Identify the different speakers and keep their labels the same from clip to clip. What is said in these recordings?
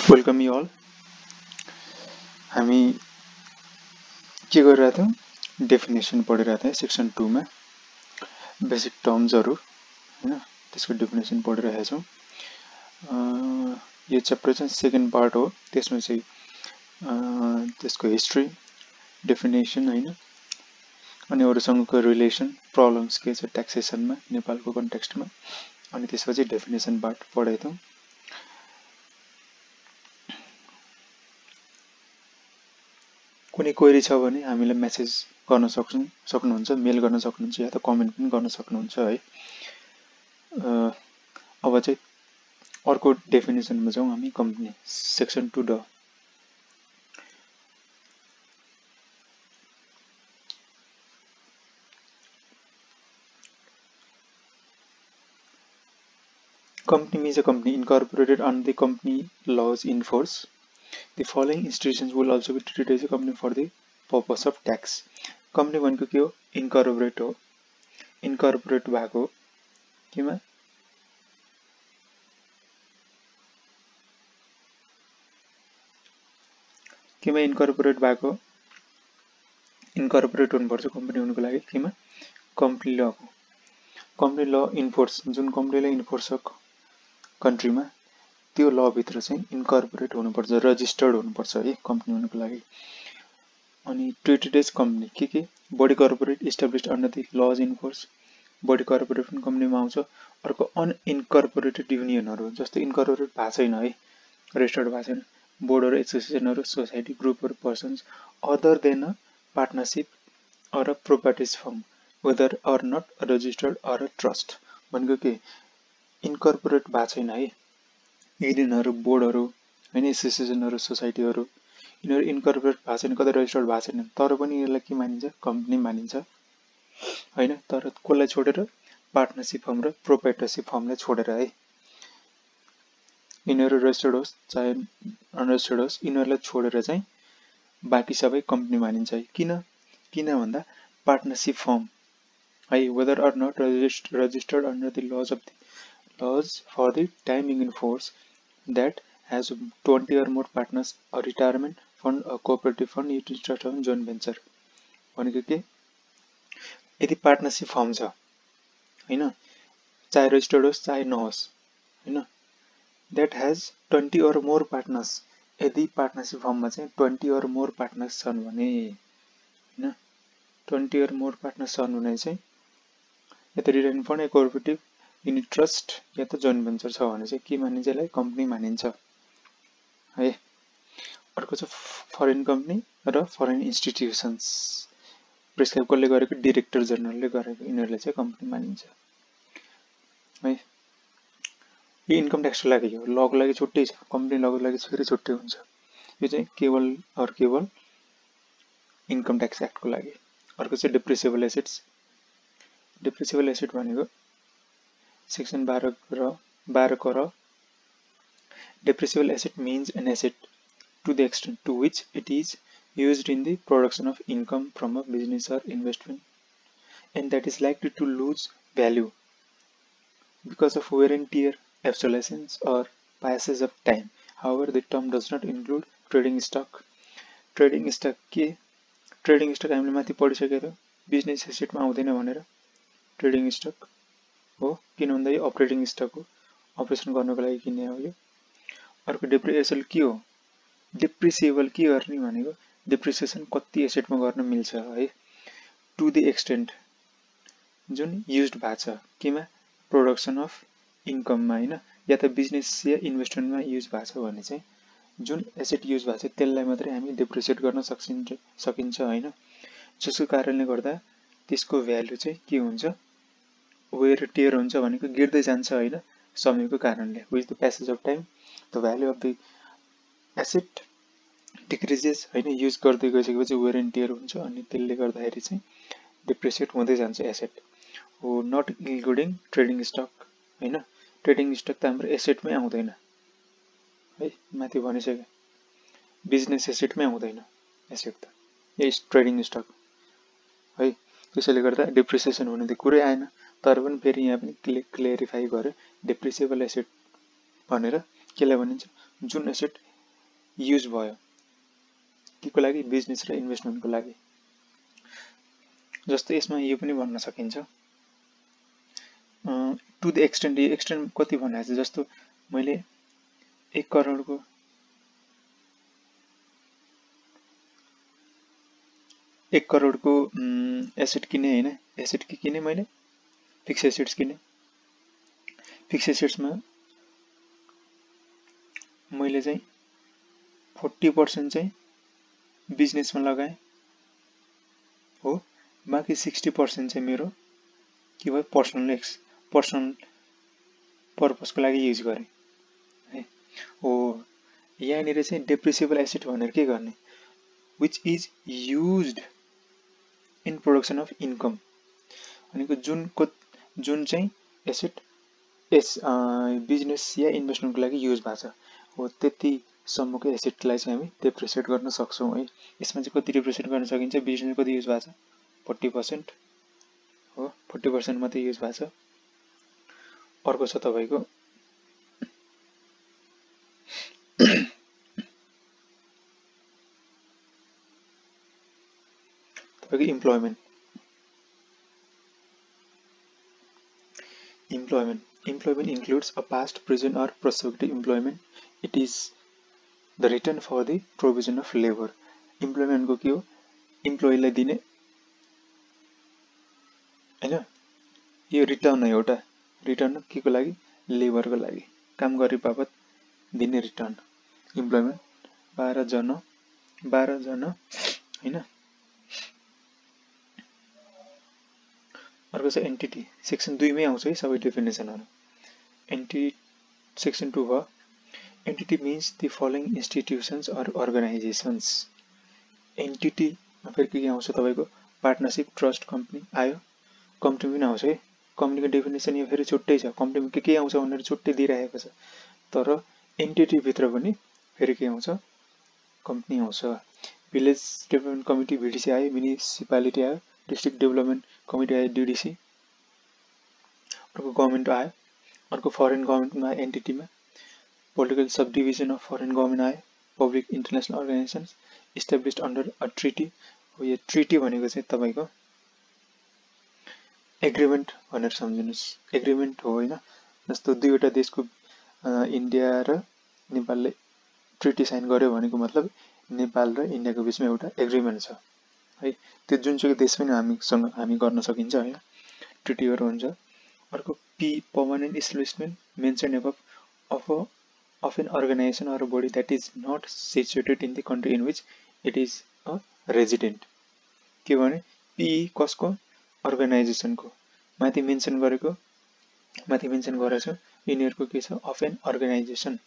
Speaker 1: Welcome you all. हामी के गरिरहेका थियौँ, डेफिनेसन पढिरहेका थियौँ सेक्सन 2 मा बेसिक टर्म्सहरु हैन, त्यसको डेफिनेसन पढिरहेका छौँ। यो च्याप्टर चाहिँ सेकेन्ड पार्ट हो। त्यसमा चाहिँ त्यसको हिस्ट्री, डेफिनेसन हैन, अनि अरूसँगको रिलेसन, प्रब्लम्स के छ ट्याक्सेसनमा नेपालको कन्टेक्स्टमा, अनि त्यसपछि डेफिनेसन पार्ट पढेका थियौँ। कुनै क्वेरी छ भने हामीलाई मेसेज गर्न सक्नुहुन्छ, मेल गर्न सक्नुहुन्छ या त कमेन्ट पनि गर्न सक्नुहुन्छ है। अब चाहिँ अर्को डेफिनेसनमा जाउँ हामी। कम्पनी सेक्सन 2 ड Company means a company incorporated under the company laws in force. The following institutions will also be treated as a company for the purpose of tax. Company भनेको के हो? इन्कर्पोरेट हो। इन्कर्पोरेट भएको केमा? केमा incorporate भएको? Incorporate हुनुपर्छ company हुनुको लागि केमा? कम्पनी ल को। कम्पनी ल इन्फोर्स, जुन कम्पनीले इन्फोर्स कन्ट्रीमा त्यो ल भित्र चाहिँ इन्कर्पोरेट हुनुपर्छ, रजिस्टर्ड हुनुपर्छ है कम्पनी हुनुको लागि। अनि ट्रिटेड एज कम्पनी के body corporate established under the laws in force, body corporate पनि कम्पनीमा आउँछ। अर्को अनइन्कर्पोरेटेड युनियनहरु जस्तो इन्कर्पोरेट भएको छैन है, रेजिस्टर्ड भएको छैन, बोर्डहरु, एसोसिएसनहरु, सोसाइटी, ग्रुपहरु, persons other than a partnership or a properties firm whether or not registered or a trust भनेको के इन्कर्पोरेट भएको छैन है। युनियनहरु, बोर्डहरु हैन, एसोसिएसनहरु, सोसाइटीहरु यिनीहरु इन्कर्पोरेट भएको छैन, कतै रजिस्टर्ड भएको छैन, तर पनि यसलाई के मानिन्छ? कम्पनी मानिन्छ हैन। तर कसलाई छोडेर? पार्टनरशिप फर्म र प्रोप्राइटरशिप फर्मलाई छोडेर है। यिनीहरु रजिस्टर्ड होस् चाहे अनरजिस्टर्ड होस्, यिनीहरुलाई छोडेर चाहिँ बाँकी सबै कम्पनी मानिन्छ है। किन भन्दा पार्टनरशिप फर्म है, whether or not registered under the laws of the laws for the timing in force that has 20 or more partners, a retirement fund, a cooperative fund, utility trust or joint venture भनेको के? यदि partnership form छ हैन, चाहे registered होस् चाहे नहोस् हैन, that has 20 or more partners, यदि पार्टनरशिप फर्ममा चाहिँ 20 or more partners छन् भने हैन, 20 or more partners छन् भने चाहिँ या त रिटायरमेन्ट फन्ड या कोअपरेटिभ युनिट ट्रस्ट या त जोइन्ट भेन्चर छ भने चाहिँ के मानिन्छ? यसलाई कम्पनी मानिन्छ है। अर्को छ फरेन कम्पनी र फरेन इन्स्टिट्युसन्स, प्रिस्क्राइब कसले गरेको? डाइरेक्टर जनरलले गरेको, यिनीहरुलाई चाहिँ कम्पनी मानिन्छ है। यो इन्कम ट्याक्सको लागि हो, लको लागि छुट्टै छ, कम्पनी लको लागि फेरि छुट्टै हुन्छ। यो चाहिँ केवल इन्कम ट्याक्स एक्टको लागि। अर्को चाहिँ डिप्रिसिएबल एसेट्स। डिप्रिसिएबल एसेट भनेको सेक्सन 12 क depreciable asset means an asset to the extent to which it is used in the production of income from a business or investment and that is likely to lose value because of wear and tear, obsolescence or passage of time. However, the term does not include trading stock. Trading stock के? Trading stock हामीले माथि पढिसकेको थियो, business एसेटमा आउँदैन भनेर। Trading stock हो किन भन्दा यो अपरेटिङ स्टक हो, अपरेसन गर्नको लागि किन्ने हो यो। अर्को डिप्रिसिएबल के हो? डिप्रिसिएबल के गर्ने भनेको डिप्रिसिएसन कति एसेटमा गर्न मिल्छ है, टु द एक्सटेन्ट जुन युज्ड भएको छ केमा? प्रोडक्सन अफ इन्कममा हैन, या त बिजनेस या इन्भेस्टमेन्टमा युज भएको छ भने चाहिँ जुन एसेट युज भएको छ त्यसलाई मात्रै हामी डिप्रिसिएट गर्न सकिन्छ हैन। जसको कारणले गर्दा त्यसको भ्यालु चाहिँ के हुन्छ? वेयर टियर हुन्छ भनेको गिर्दै जान्छ हैन, समयको कारणले। With the passage of time the value of the asset decreases हैन, युज गर्दै गइसकेपछि वेयर एन्ड टियर हुन्छ अनि त्यसले गर्दाखेरि चाहिँ डिप्रिसिएट हुँदै जान्छ एसेट हो। नट इन्क्लुडिङ ट्रेडिङ स्टक हैन, ट्रेडिङ स्टक त हाम्रो एसेटमै आउँदैन है, माथि भनिसके बिजनेस एसेटमै आउँदैन एसेट त, यो ट्रेडिङ स्टक है। त्यसैले गर्दा डिप्रिसिएसन हुने त कुरै आएन, तर पनि फेरि यहाँ पनि क्लियरिफाई गर्यो डिप्रिसिएबल एसेट भनेर केलाई भनिन्छ? जुन एसेट युज भयो केको लागि बिजनेस र इन्भेस्टमेन्टको लागि। जस्तो यसमा यो पनि भन्न सकिन्छ टु द एक्सटेन्ड कति भन्ने चाहिँ जस्तो मैले 1 करोडको एसेट किने हैन, एसेट के किने मैले फिक्स एसेट्स किने। फिक्स एसेट्समा मैले चाहिँ 40% चाहिँ बिजनेसमा लगाएँ हो, बाँकी 60% चाहिँ मेरो के भयो पर्सनल पर्पसको लागि युज गरेँ है। हो यहाँनिर चाहिँ डेप्रिसिएबल एसेट भनेर के गर्ने, which is used in production of income भनेको जुन चाहिँ एसेट बिजनेस या इन्भेस्टमेन्टको लागि युज भएको छ हो, त्यति सम्मको एसेटलाई चाहिँ हामी डेप्रिसिएट गर्न सक्छौँ है। यसमा चाहिँ कति डेप्रिसिएट गर्न सकिन्छ, बिजनेस कति युज भएको छ 40% हो, 40% मात्रै युज भएको छ। अर्को छ तपाईको employment includes a past, present or prospective employment. It is the return for the provision of labor. Employment को के हो, इम्प्लोइलाई दिने हैन, यो रिटर्न हो एउटा, रिटर्न के को लागि, लेबरको लागि, काम गरे बापत दिने रिटर्न। इम्प्लोइमेन्ट 12 जना हैन। अर्को छ एन्टिटी, सेक्सन 2 मै आउँछ है सबै डेफिनेसनहरु। एन्टिटी सेक्सन 2 भयो। Entity means the following institutions or organizations. Entity मा फेरि के आउँछ तपाईको, पार्टनरशिप, ट्रस्ट, कम्पनी आयो। कम्पनी पनि आउँछ है, कम्पनीको डेफिनेसन यो फेरि छुट्टै छ, कम्पनीमा के आउँछ भनेर छुट्टै दिइराखेको छ। तर एन्टिटी भित्र पनि फेरि के आउँछ, कम्पनी आउँछ। भिलेज डेभलपमेन्ट कमिटी भिडिसी आयो, म्युनिसिपालिटी आयो, डिस्ट्रिक्ट डेभलपमेन्ट कमिटी आयो डिडिसी। अर्को गभर्नमेन्ट आयो, अर्को फरेन गभर्नमेन्टमा एन्टिटीमा political subdivision of foreign government आयो। Public international organisations established under a treaty हो। यो ट्रिटी भनेको चाहिँ तपाईको एग्रिमेन्ट भनेर सम्झिनुस्, एग्रिमेन्ट हो हैन। जस्तो दुईवटा देशको इन्डिया र नेपालले ट्रिटी साइन गर्यो भनेको मतलब नेपाल र इन्डियाको बीचमा एउटा एग्रिमेन्ट छ है। त्यो जुनसुकै देश पनि हामी गर्न सकिन्छ हैन, ट्रिटीहरु हुन्छ। अर्को P permanent establishment mention above of an organization or a body that is not situated in the country in which it is a resident। के भने पी कसको, अर्गनाइजेसन को। माथि मेन्सन गरेको यिनीहरुको के छ, अफ एन अर्गनाइजेसन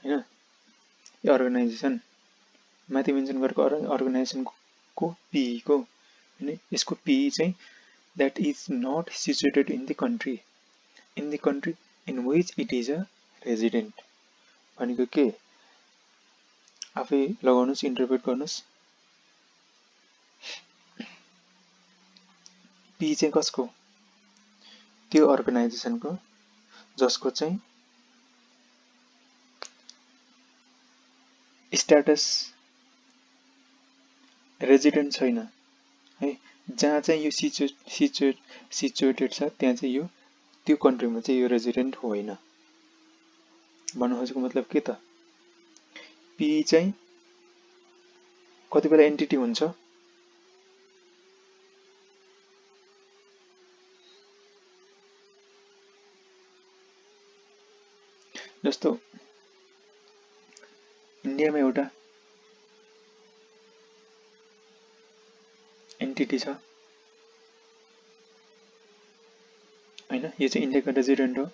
Speaker 1: हैन। यो अर्गनाइजेसन माथि मेन्सन गरेको अर्गनाइजेसन को पी को हैन। यसको पी चाहिँ that is not situated in the country in which it is a resident भनेको के, आफै लगाउनुस्, इन्टरप्रेट गर्नुस्। पी चाहिँ कसको, त्यो अर्गनाइजेसनको जसको चाहिँ स्ट्याटस रेजिडेन्ट छैन है। जहाँ चाहिँ यो सिचुएटेड छ त्यहाँ चाहिँ यो त्यो कन्ट्रीमा चाहिँ यो रेजिडेन्ट होइन। भन्नु खोजेको मतलब के त, पी चाहिँ कति बेला एन्टिटी हुन्छ, जस्तो इन्डियामा एउटा एन्टिटी छ हैन, यो चाहिँ इन्डियाको रेजिडेन्ट हो।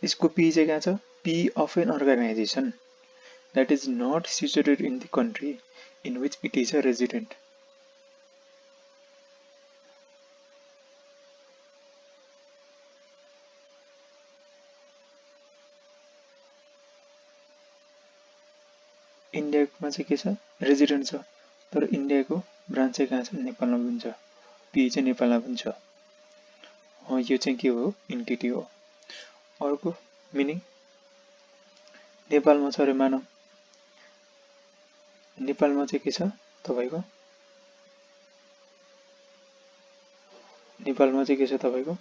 Speaker 1: यसको पी चाहिँ कहाँ छ, P of an organization that is not situated in the country in which it is a resident। इन्डियामा चाहिँ के छ, रेजिडेन्ट छ, तर इन्डियाको ब्रान्च चाहिँ कहाँ छ, नेपालमा पनि छ। पी चाहिँ नेपालमा पनि छ। यो चाहिँ के हो, एन्टिटी हो। अर्को मिनिङ नेपालमा छ अरे मानव, नेपालमा चाहिँ के छ तपाईको, नेपालमा चाहिँ के छ तपाईको,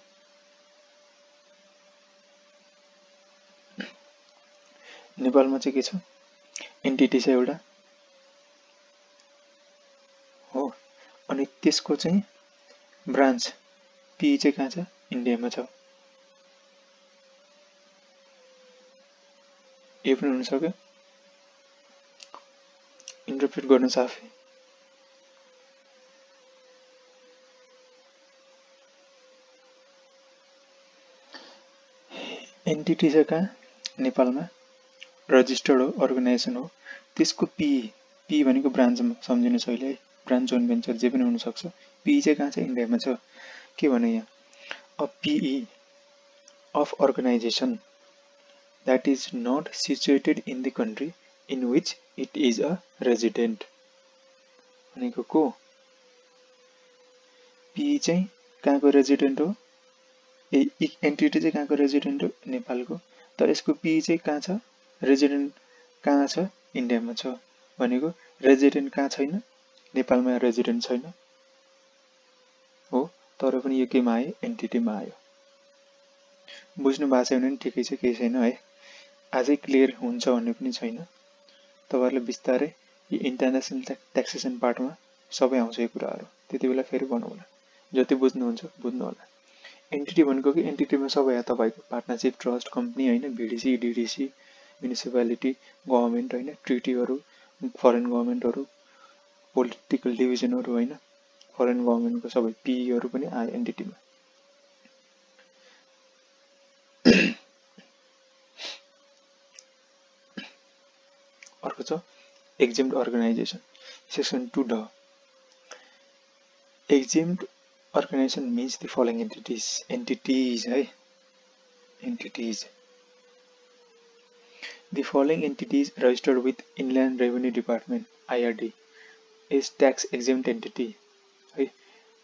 Speaker 1: नेपालमा चाहिँ के छ, एन्टिटी छ एउटा हो, अनि त्यसको चाहिँ ब्रान्च पी चाहिँ कहाँ छ, इन्डियामा छ। यो पनि हुन सक्यो, इन्टरप्रेट गर्न आफै। एन्टिटी छ कहाँ, नेपालमा, रजिस्टर्ड हो, अर्गनाइजेसन हो, त्यसको पी, पी भनेको ब्रान्च सम्झिनुहोस् अहिले है, ब्रान्च जोइन्ट भेन्चर जे पनि हुनसक्छ। पी चाहिँ कहाँ छ, इन्डियामा छ। के भने यहाँ, a PE of organisation that is not situated in the country in which it is a resident भनेको को, पी चाहिँ कहाँको रेजिडेन्ट हो, एन्टिटी चाहिँ कहाँको रेजिडेन्ट हो, नेपालको, तर यसको पी चाहिँ कहाँ छ, रेजिडेन्ट कहाँ छ, इन्डियामा छ। भनेको रेजिडेन्ट कहाँ छैन, नेपालमा रेजिडेन्ट छैन हो, तर पनि यो केमा आयो, एन्टिटीमा आयो। बुझ्नु भएको छैन भने ठिकै छ, केही छैन है, आजै क्लियर हुन्छ भन्ने पनि छैन। तपाईहरुले बिस्तारै यो इन्टरनेसनल ट्याक्सेसन पार्टमा सबै आउँछ यो कुराहरु, त्यति बेला फेरि बनाउँला, जति बुझ्नुहुन्छ बुझ्नु होला। एन्टिटी भनेको कि एन्टिटीमा सबै आयो तपाईको, पार्टनरशिप, ट्रस्ट, कम्पनी हैन, बीडीसी, डीडीसी, म्युनिसिपालिटी, गभर्नमेन्ट हैन, ट्रिटीहरु, फरेन गभर्नमेन्टहरु, पोलिटिकल डिभिजनहरु हैन, फरेन गभर्नमेन्टको सबै पीहरु पनि आयो एन्टिटीमा। अर्को छ exempt organization, section 2 ड। exempt organization means the following entities है, entities, the following entities registered with Inland Revenue Department IRD is tax exempt entity है,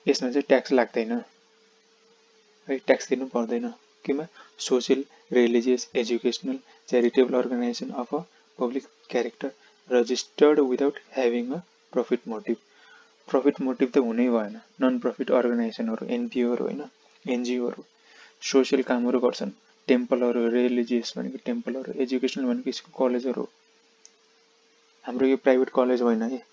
Speaker 1: यसमा चाहिँ ट्याक्स लाग्दैन है, ट्याक्स दिनु पर्दैन, केमा, social, religious, educational, charitable organization of a public character registered without having a profit motive। Profit motive त हुनै भएन, नन प्रफिट अर्गनाइजेसनहरु, एनपीओहरु हैन, एनजीओहरु सोशल कामहरु गर्छन्, टेम्पलहरु, रिलिजियस भनेको टेम्पलहरु, एजुकेशनल भनेको स्कुल कलेजहरु। हाम्रो यो प्राइभेट कलेज होइन है,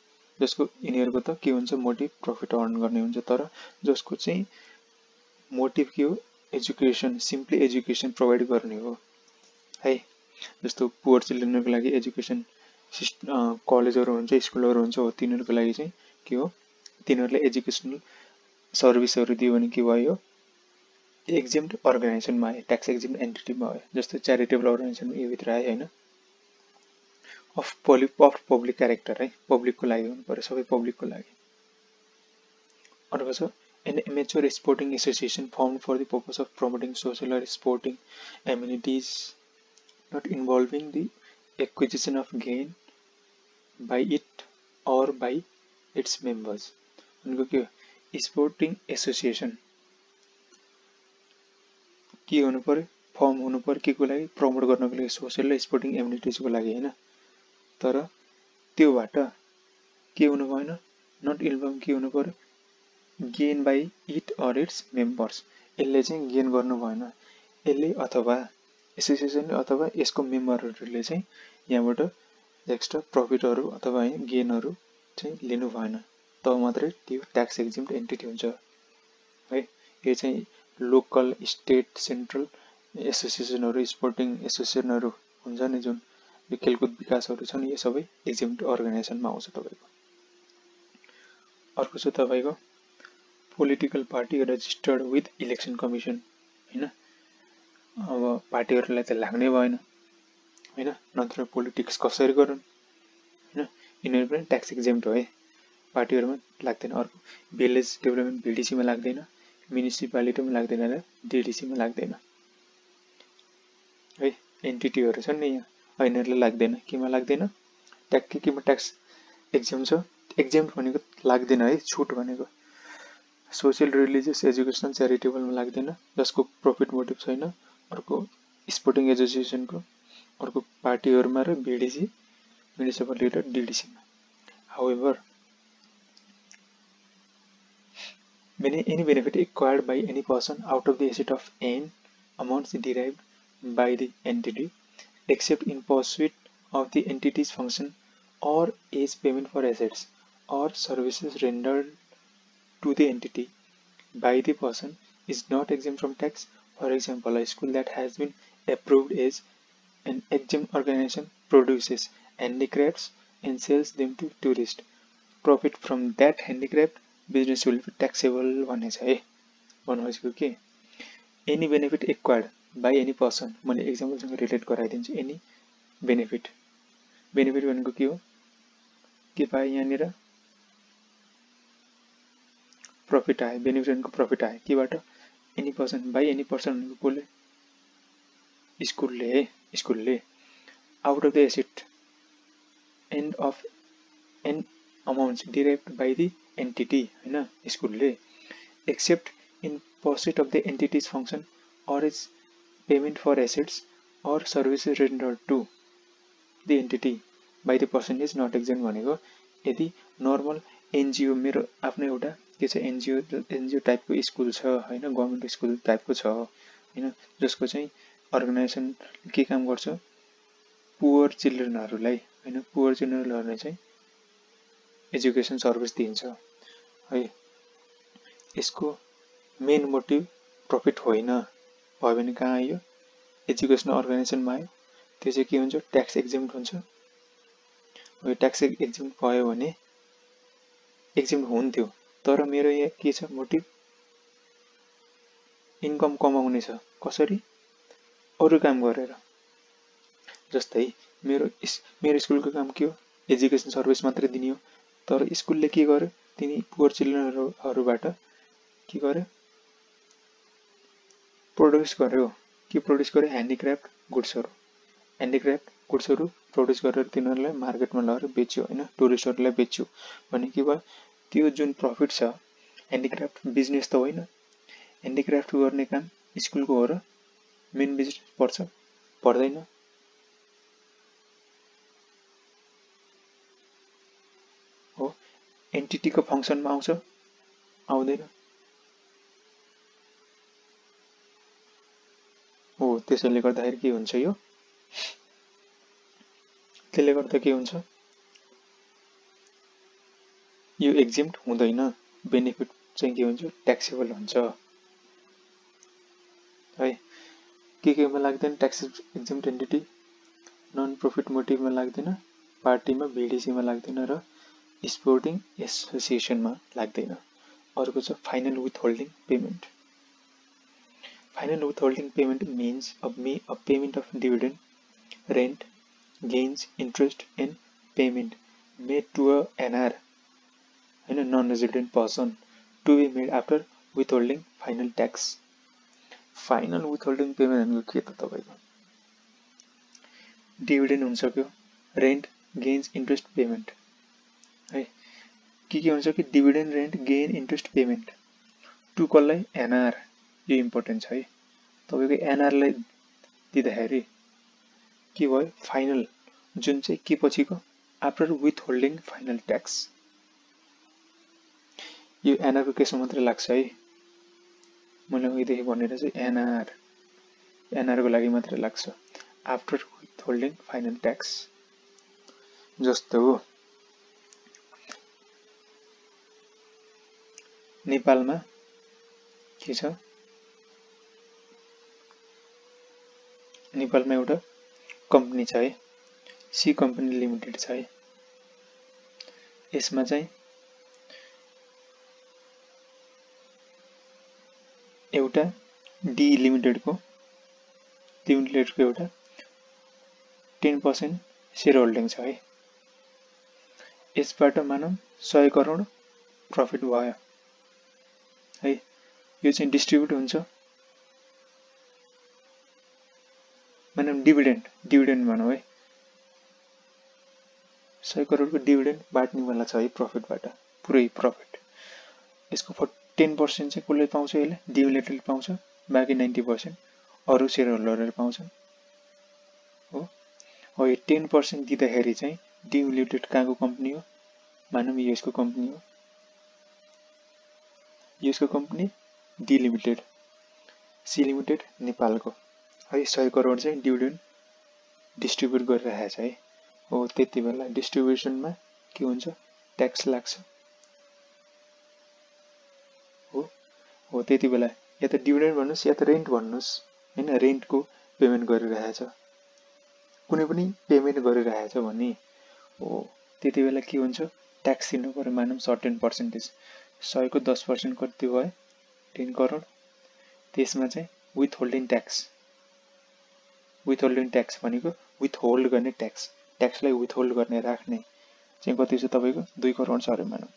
Speaker 1: जसको यिनीहरुको त के हुन्छ, मोटिभ प्रफिट अर्न गर्ने हुन्छ, तर जसको चाहिँ मोटिभ के हो, एजुकेसन, सिम्पली एजुकेसन प्रोवाइड गर्ने हो है। जस्तो पुअर चिल्ड्रेनको लागि एजुकेसन कलेजहरु हुन्छ, स्कुलहरु हुन्छ, हो तिनीहरुको लागि चाहिँ के हो, तिनीहरुले एजुकेशनल सर्भिसहरु दियो भने के भयो, एक्जेम्ट अर्गनाइजेसनमा आयो, ट्याक्स एक्जेम्ट एन्टिटीमा आयो। जस्तो च्यारिटेबल अर्गनाइजेसन यो भित्र आयो हैन, अफ पब्लिक क्यारेक्टर है, पब्लिकको लागि हुनु पर्यो, सबै पब्लिकको लागि। अर्को छ an amateur sporting association formed for the purpose of promoting social or sporting amenities not involving the acquisition of gain by it or by its members। उनको के हो, स्पोर्टिङ एसोसिएसन के हुनु पर्यो, फर्म हुनु पर्यो, के को लागि, प्रमोट गर्नको लागि, सोशल र स्पोर्टिङ एम्युनिटिजको लागि हैन, तर त्योबाट के हुनु भएन, नट इन्भल्भ के हुनु पर्यो, gain by it or its members, यसले चाहिँ गेन गर्नु भएन, यसले अथवा एसोसिएसनले अथवा यसको मेम्बरहरूले चाहिँ यहाँबाट एक्स्ट्रा प्रफिटहरु अथवा गेनहरु चाहिँ लिनु भएन, तब मात्रै त्यो ट्याक्स एक्जेम्ट एन्टिटी हुन्छ है। यो चाहिँ लोकल, स्टेट, सेन्ट्रल एसोसिएसनहरु, स्पोर्टिङ एसोसिएसनहरु हुन्छ नि, जुन यो खेलकुद विकासहरु छन्, यो सबै एक्जेम्ट अर्गनाइजेसनमा आउँछ तपाईको। अर्को छ तपाईको political party registered with election commission हैन। अब पार्टीहरुलाई त लाग्नै भएन हैन, नत्र पोलिटिक्स कसरी गरौँ हैन, यिनीहरु पनि ट्याक्स एक्जेम्ट हो है, पार्टीहरुमा लाग्दैन। अर्को भिलेज डेभलपमेन्ट भीडीसी मा लाग्दैन, म्युनिसिपालिटीमा लाग्दैन र डीडीसी मा लाग्दैन है, एन्टिटीहरु छन् नि यहाँ, यिनीहरुले लाग्दैन, केमा लाग्दैन, केमा ट्याक्स एक्जेम्ट छ, एक्जेम्ट भनेको लाग्दैन है, छुट भनेको, सोशल, रिलिजियस, एजुकेशनल, च्यारिटेबलमा लाग्दैन, जसको प्रफिट मोटिभ छैन। अर्को स्पोर्टिङ एसोसिएसनको अर्को पार्टीहरुमा र बीडीसी म्युनिसिपल र डीडीसी मा. However, any benefit acquired by any person out of the asset of n amounts derived by the entity, except in pursuit of the entity's function or as payment for assets or services rendered to the entity by the person, is not exempt from tax. For example, a school that has been approved as an exempt organization produces handicrafts and sells them to tourists. Profit from that handicraft business will be taxable भनेछ है. भन्नुको के any benefit acquired by any person, मैले एक्जाम्पलसँग relate गराइदिन्छु. any benefit भनेको के हो, के पाए यहाँनिर प्रॉफिट आयो. बेनिफिट भनेको प्रॉफिट आयो केबाट, any person by any person भनेको कसले, स्कुलले out of the asset and of an amounts derived by the entity हैन, स्कुलले except in pursuit of the entity's function or is payment for assets or services rendered to the entity by the person is not exempt भनेको यदि normal NGO, मेरो आफ्नो एउटा के छ NGO टाइपको स्कुल छ हैन, गभर्नमेन्ट स्कुल टाइपको छ हैन, जसको चाहिँ अर्गनाइजेसन के काम गर्छ, पुअर चिल्ड्रेनहरुलाई हैन, पुअर चिल्ड्रेनहरुलाई चाहिँ एजुकेसन सर्भिस दिन्छ है. यसको मेन मोटिभ प्रॉफिट होइन भयो भने कहाँ आयो, एजुकेसन अर्गनाइजेसनमा आयो. त्यो चाहिँ के हुन्छ, ट्याक्स एक्जेम्प्ट हुन्छ. यो ट्याक्स एक्जेम्प्ट भयो भने एक्जेम्प्ट हुन्थ्यो, तर मेरो यहाँ के छ मोटिभ, इन्कम कमाउने छ. कसरी, अरु काम गरेर. जस्तै मेरो स्कुलको काम के हो, एजुकेसन सर्भिस मात्र दिने हो. तर स्कुलले के गर्यो, तिनी पुअर चिल्ड्रेनहरुबाट के गर्यो, प्रोड्युस गर्यो. के प्रोड्युस गर्यो, ह्यान्डिक्राफ्ट गुड्सहरु. ह्यान्डिक्राफ्ट गुड्सहरु प्रोड्युस गरेर तिनीहरुलाई मार्केटमा लगेर बेच्यो हैन, टुरिस्टहरुलाई बेच्यो भने के भयो, त्यो जुन प्रॉफिट छ, ह्यान्डिक्राफ्ट बिजनेस त होइन. ह्यान्डिक्राफ्ट गर्ने काम स्कुलको हो र मेन बिजनेस पर्छ, पर्दैन. हो, एन्टिटीको फंक्सनमा आउँछ, आउँदैन. हो, त्यसैले गर्दाखेरि के हुन्छ, यो त्यसले गर्दा के हुन्छ, यो एक्जेम्प्ट हुँदैन. बेनिफिट चाहिँ के हुन्छ, ट्याक्सेबल हुन्छ है. केमा लाग्दैन, ट्याक्स एक्जेम्प्ट एन्टिटी, नन प्रॉफिट मोटिभमा लाग्दैन, पार्टीमा बीडीसीमा लाग्दैन र स्पोर्टिङ एसोसिएसनमा लाग्दैन. अर्को छ final withholding payment. Final withholding payment means a payment of dividend, rent, gains, interest and payment made to a NR and a non-resident person to be made after withholding final tax. Final withholding payment भनेको के त तपाईको, dividend हुन सक्यो, rent, gains, interest, payment है. के हुन्छ कि dividend, rent, gain, interest, payment to कसलाई, एनआर. यो इम्पोर्टेन्ट छ है. तपाईको एनआर लाई दिँदाखेरि के भयो, फाइनल जुन चाहिँ के पछिको, आफ्टर विथहोल्डिङ फाइनल ट्याक्स. यो एनआर को केसमा मात्र लाग्छ है. मैले अघिदेखि भनेर चाहिँ एनआर को लागि मात्र लाग्छ, आफ्टर विथहोल्डिङ फाइनल ट्याक्स. जस्तो नेपालमा के छ, नेपालमा एउटा कम्पनी छ है, सी कम्पनी लिमिटेड छ है. यसमा चाहिँ एउटा डी लिमिटेडको एउटा 10% शेयर होल्डिङ छ है. यसबाट मानौ 100 करोड प्रॉफिट भयो है. यो चाहिँ डिस्ट्रिब्युट हुन्छ, मानौ डिभिडेन्ड भनौं है, 100 करोडको डिभिडेन्ड बाट्नेवाला छ है प्रॉफिटबाट, पुरै प्रॉफिट. यसको 10% चाहिँ कसले पाउँछ, यसले डी लिमिटेडले पाउँछ, बाँकी 90% अरु शेयर होल्डरले पाउँछन् हो. हो यो 10% दिँदाखेरि चाहिँ डिलिमिटेड कहाँको कम्पनी हो मानौँ युएसको कम्पनी हो युएसको कम्पनी डिलिमिटेड सी लिमिटेड नेपालको है 100 करोड चाहिँ डिभिडेन्ड डिस्ट्रिब्युट गरिरहेको छ है हो त्यति बेला डिस्ट्रिब्युसनमा के हुन्छ ट्याक्स लाग्छ हो त्यति बेला या त डिभिडेन्ड भन्नुस् या त रेन्ट भन्नुस् हैन रेन्टको पेमेन्ट गरिरहेछ कुनै पनि पेमेन्ट गरिरहेछ भने हो त्यति बेला के हुन्छ ट्याक्स दिनु पर्यो मानौँ सर्टेन पर्सेन्टेज 100 को 10% कति भयो 10 करोड त्यसमा चाहिँ विथहोल्डिङ ट्याक्स भनेको विथहोल्ड गर्ने ट्याक्सलाई विथहोल्ड गर्ने राख्ने चाहिँ कति छ तपाईको 2 करोड छ अरे मानौँ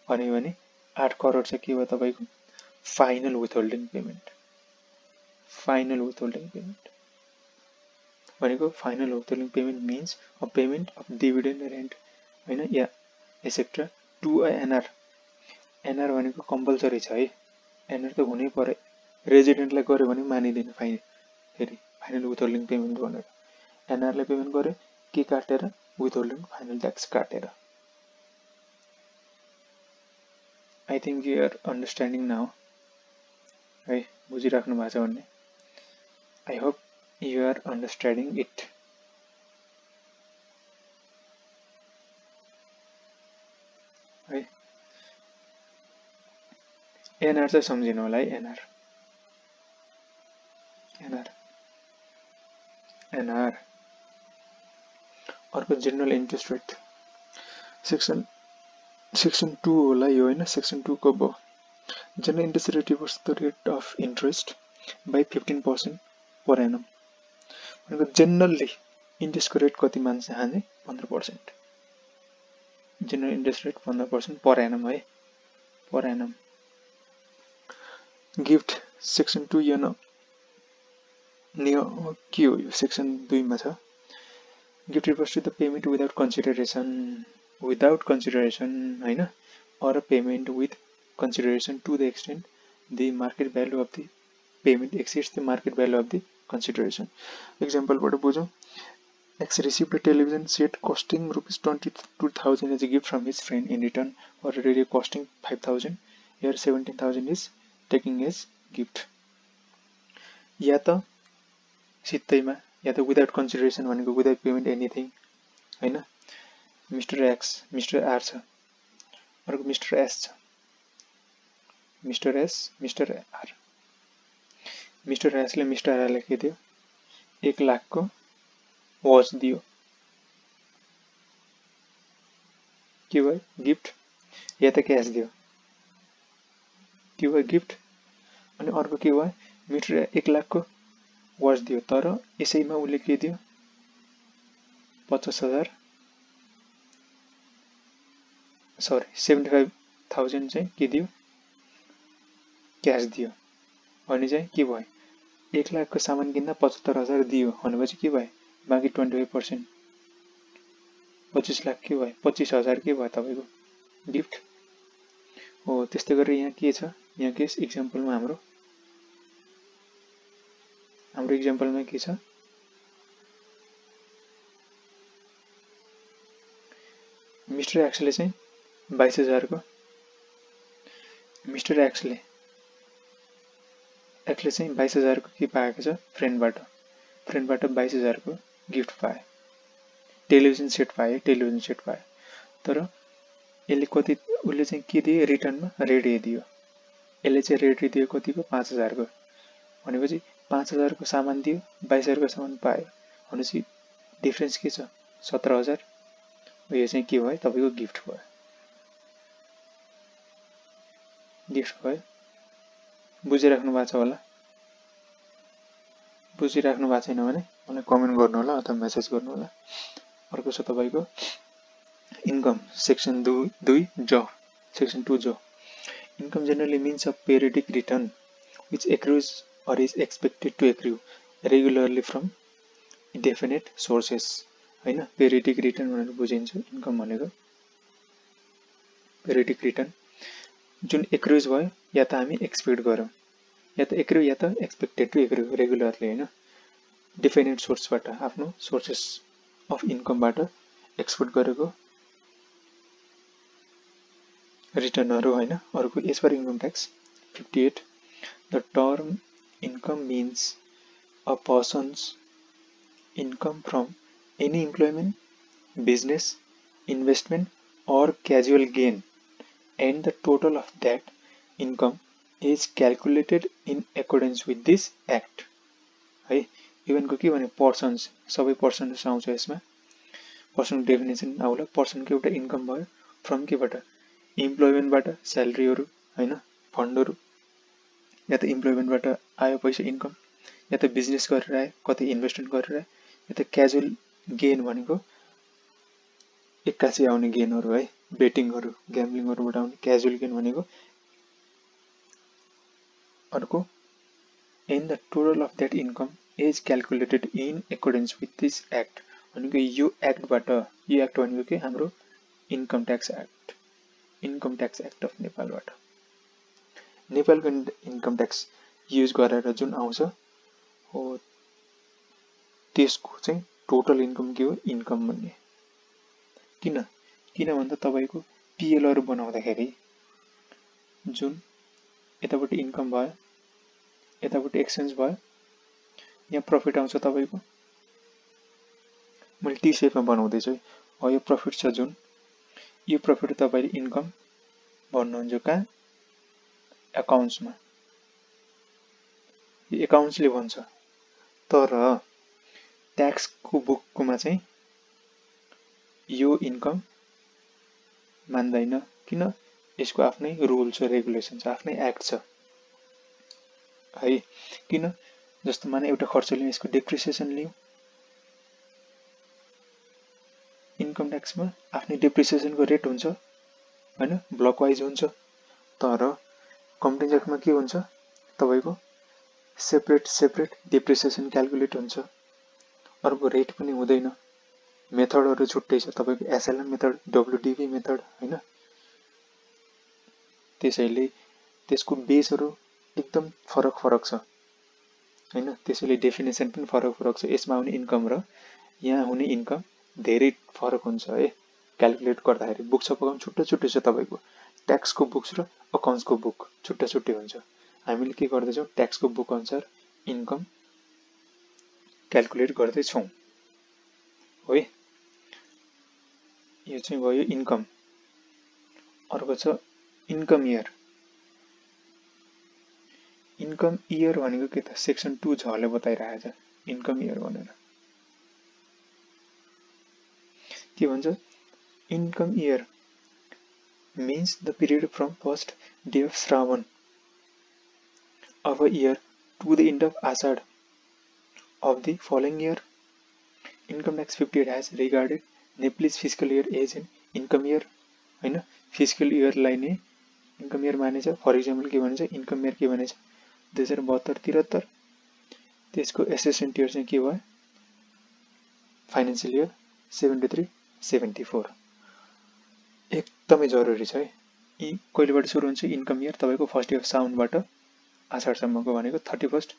Speaker 1: भने 8 करोड चाहिँ के भयो तपाईको फाइनल विथहोल्डिङ पेमेन्ट भनेको final withholding payment means a payment of dividend rent हैन या एसेट्रा टु अ एनआर भनेको कम्पलसरी छ है एनआर त हुनै पर्यो रेजिडेन्टलाई गर्यो भने मानिदैन फाइनल विथहोल्डिङ पेमेन्ट भनेर एनआरलाई पेमेन्ट गर्यो के काटेर विथहोल्डिङ फाइनल ट्याक्स काटेर I think you are understanding now है बुझिराख्नु भएको छ भन्ने I hope you are understanding it है एनआर चाहिँ सम्झिनु होला है एनआर अर्को जेनरल इन्ट्रेस्ट रेट सेक्सन 2 होला यो हैन सेक्सन 2 को भयो general interest rate reverse the rate of interest by 15% per annum भनेको जेनरली इन्ट्रेस्टको रेट कति मान्छ हाने 15% general interest rate 15% per annum है पर एनम गिफ्ट सेक्सन 2 यो न के हो यो सेक्सन 2 मा छ gift refers to the payment without consideration हैन or a payment with consideration to the extent the market value of the payment exceeds the market value of the consideration. Example but बुझौं X received a television set costing rupees 22,000 as a gift from his friend in return for a radio costing 5,000. Here 17,000 is taking as gift. या त सित्तैमा या त without consideration भनेको without payment anything हैन mister X mister R छ अर्को mister S छ mister S mister R mister एसले mister आरलाई के दियो 1 लाख को वॉच दियो के भयो गिफ्ट या त क्याश दियो के भयो गिफ्ट अनि अर्को के भयो मिस्टर 1 लाख को वॉच दियो तर यसैमा उले के दियो 50,000 सरी 75,000 चाहिँ के दियो क्याश दियो भने चाहिँ के भयो 1 लाख को सामान किन्दा 75,000 दियो भनेपछि के भयो बाँकी 25% 25 लाख के भयो 25,000 के भयो तपाईको गिफ्ट हो त्यस्तै गरी यहाँ के छ यहाँ केस एक्जाम्पलमा हाम्रो एक्जाम्पलमा के छ मिस्टर एक्सले चाहिँ 22,000 को मिस्टर एक्सले चाहिँ 22,000 को के पाएको छ फ्रेन्डबाट 22,000 को गिफ्ट पाए टेलिभिजन सेट पाए तर यसले कति उले चाहिँ के दियो रिटर्नमा रेडियो दियो यसले चाहिँ रेडियो दियो कतिको 5,000 को भनेपछि 5,000 को सामान दियो 22,000 को सामान पायो भनेपछि डिफरेन्स के छ 17,000 यो चाहिँ के भयो तपाईको गिफ्ट भयो बुझिराख्नु भएको छ होला बुझिराख्नु भएको छैन भने मलाई कमेन्ट गर्नु होला अथवा मेसेज गर्नु होला अर्को छ तपाईको इन्कम सेक्सन 2 जब सेक्सन 2 जो income generally means a periodic return which accrues or is expected to accrue regularly from definite sources हैन पेरियोडिक रिटर्न भनेर बुझिन्छ इन्कम भनेको पेरियोडिक रिटर्न जुन एक्रुज भयो या त हामी एक्सपेक्ट गरौँ या त एक्रु या त एक्सपेक्टेड टु एक्रु रेगुलरली हैन डिफाइनेड सोर्सबाट आफ्नो सोर्सेस अफ इन्कमबाट एक्सपोर्ट गरेको रिटर्नहरू हैन। अर्को as per income tax 58 the term income means a person's income from any employment, business, investment or casual gain and the total of that income is calculated in accordance with this act है। इभनको के भने persons सबै persons आउँछ यसमा। Person definition आउला पर्सनको एउटा income भयो from केबाट इम्प्लोइमेन्टबाट स्यालेरीहरू हैन फन्डहरू या त इम्प्लोइमेन्टबाट आयो पैसा इन्कम या त बिजनेस गरेर आयो कतै इन्भेस्टमेन्ट गरेर आयो या त क्याजुअल गेन भनेको एक्कासी आउने गेनहरू है बेटिङहरू ग्याम्बलिङहरूबाट आउने क्याजुअल गेन भनेको। अर्को and the total of that income is calculated in accordance with this act भनेको यो एक्टबाट यो एक्ट भनेको के हाम्रो इन्कम ट्याक्स एक्ट अफ नेपालबाट नेपालको इन्कम ट्याक्स युज गरेर जुन आउँछ हो त्यसको चाहिँ टोटल इन्कम के हो इन्कम भन्ने। किन भन्दा तपाईको पिएलहरु बनाउँदाखेरि जुन यताबाट इन्कम भयो यताबाट एक्सचेन्ज भयो यहाँ प्रफिट आउँछ तपाईको मैले टी शेपमा बनाउँदै छु है यो प्रफिट छ जुन यो प्रफिट तपाईले इन्कम भन्नुहुन्छ कहाँ अकाउन्ट्समा यो अकाउन्ट्सले भन्छ तर ट्याक्सको बुकमा चाहिँ यो इन्कम मान्दैन किन यसको आफ्नै रुल छ रेगुलेसन छ आफ्नै एक्ट छ है। किन जस्तो माने एउटा खर्च लियौं यसको डेप्रिसिएसन लियौं इन्कम ट्याक्समा आफ्नै डेप्रिसिएसनको रेट हुन्छ हैन ब्लक वाइज हुन्छ तर कम्पनी ट्याक्समा के हुन्छ तपाईको सेपरेट डेप्रिसिएसन क्याल्कुलेट हुन्छ अर्को रेट पनि हुँदैन मेथडहरु छुट्टै छ तपाईको एसएलएम मेथड डब्ल्युडीबी मेथड हैन त्यसैले त्यसको बेसहरु एकदम फरक छ हैन त्यसैले डेफिनेसन पनि फरक छ यसमा आउने इन्कम र यहाँ हुने इन्कम धेरै फरक हुन्छ है क्याल्कुलेट गर्दाखेरि बुक छ पकाउन छुट्टै छ तपाईको ट्याक्सको बुक्स र अकाउन्ट्सको बुक छुट्टै हुन्छ हामीले के गर्दै छौं ट्याक्सको बुक अनुसार इन्कम क्याल्कुलेट गर्दै छौं है। यो चाहिँ भयो इन्कम। अर्को छ इन्कम इयर भनेको के त सेक्सन 2 झले बताइरहेछ इन्कम इयर भनेर के भन्छ income year means the period from first day of Shravan of a year to the end of Ashad of the following year. Income tax 58 has regarded Nepalese fiscal year as an income year हैन fiscal year लाई नै income year मानेछ। For example के भन्छ income year के भनेछ 2072-73 त्यसको एसेसेन्ट year चाहिँ के भयो फाइनान्शियल इयर 73-74 एकदमै जरुरी छ है। यी कहिलेबाट सुरु हुन्छ इन्कम इयर तपाईको फर्स्ट डे अफ साउनबाट आषाढ सम्मको भनेको 31st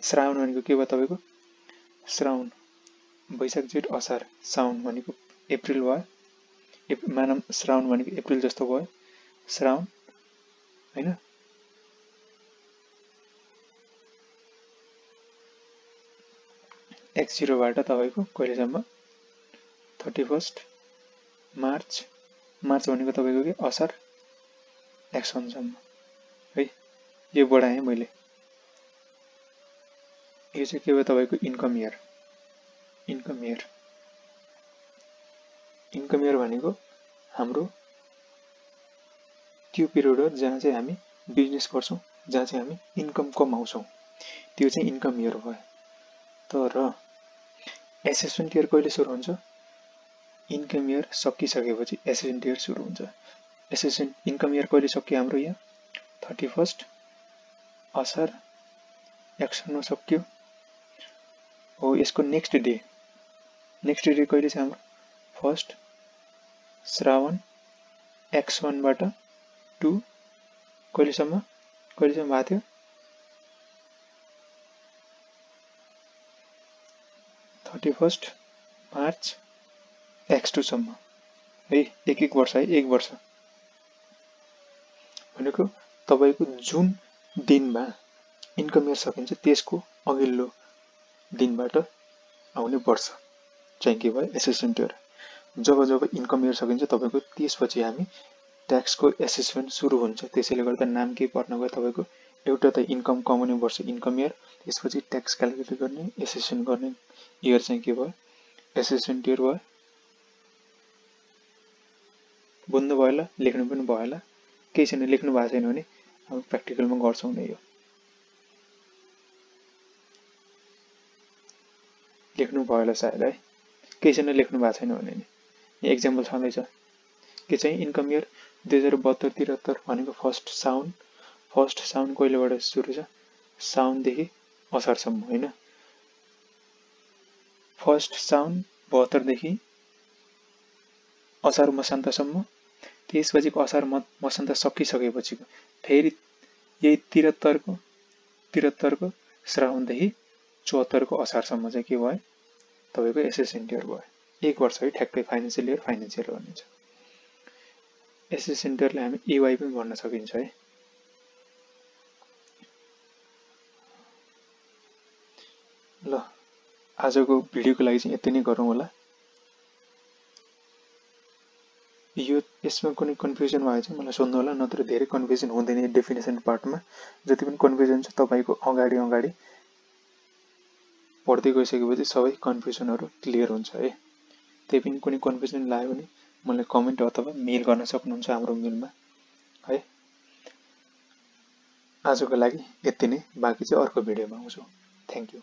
Speaker 1: श्रावण भनेको के भयो तपाईको श्रावण वैशाख जेठ असार साउन भनेको अप्रिल भयो मानम श्रावण भनेको अप्रिल जस्तो भयो श्रावण हैन x0 बाट तपाईको कहिलेसम्म 31st मार्च भनेको तपाईको के असार x1 सम्म है यो बढाएँ मैले यो चाहिँ के भयो तपाईको इन्कम इयर भनेको हाम्रो त्यो पिरियड हो जहाँ चाहिँ हामी बिजनेस गर्छौं जहाँ चाहिँ हामी इन्कम कमाउँछौं त्यो चाहिँ इन्कम इयर भयो। तर एसेसमेन्ट इयर कहिले सुरु हुन्छ इन्कम इयर सकिसकेपछि एसेसमेन्ट इयर सुरु हुन्छ। एसेसमेन्ट इन्कम इयर कहिले सकियो हाम्रो यहाँ 31st असार एक्सन मा सकियो हो। यसको नेक्स्ट डे कहिले छ हाम्रो फर्स्ट श्रावण x1 बाट 2 कहिलेसम्म भएको थियो 31 मार्च X2 सम्म है, एक वर्ष है, एक वर्ष भनेको तपाईको जुन दिनमा इन्कम इयर सकिन्छ त्यसको अघिल्लो दिनबाट आउने वर्ष चाहिँ के भयो एसेसमेन्ट इयर। जब जब इन्कम इयर सकिन्छ तपाईको त्यसपछि हामी ट्याक्सको एसेसमेन्ट सुरु हुन्छ। त्यसैले गर्दा नाम के पर्न गयो तपाईको एउटा त इन्कम कमाउने वर्ष इन्कम इयर, त्यसपछि ट्याक्स क्याल्कुलेट गर्ने एसेसमेन्ट गर्ने इयर चाहिँ के भयो एसेसमेन्ट इयर भयो। बुझ्नु भयो होला, लेख्नु पनि भयो होला, केही छैन, लेख्नु भएको छैन भने अब प्र्याक्टिकलमा गर्छौँ नै, यो लेख्नु भयो होला सायद है, केही छैन, लेख्नु भएको छैन भने नि एक्जाम्पल छँदैछ के चाहिँ इन्कम इयर 2072-73 भनेको फर्स्ट साउन कहिलेबाट सुरु छ, साउनदेखि असारसम्म होइन, फर्स्ट साउन 72 देखि असार मसान्तसम्म, त्यसपछिको असार मसान्त सकिसकेपछिको फेरि यही 73 को श्रावणदेखि 74 को असारसम्म चाहिँ के भयो तपाईको एसेसमेन्ट इयर भयो। एक वर्ष है ठ्याक्कै फाइनान्शियल इयर भनिन्छ। एसेसमेन्ट इयरलाई हामी EY पनि भन्न सकिन्छ है। ल आजको भिडियोको लागि चाहिँ यति नै गरौँ होला। यो यसमा कुनै कन्फ्युजन भयो चाहिँ मलाई सोध्नु होला, नत्र धेरै कन्फ्युजन हुँदैन डेफिनेसन पार्टमा। जति पनि कन्फ्युजन छ तपाईको अगाडि पढ्दै गइसकेपछि सबै कन्फ्युजनहरू क्लियर हुन्छ है। त्यही पनि कुनै कन्फ्युजन लाग्यो भने मलाई कमेन्ट अथवा मेल गर्न सक्नुहुन्छ हाम्रो मेलमा है। आजको लागि यति नै, बाँकी चाहिँ अर्को भिडियोमा आउँछु। Thank you.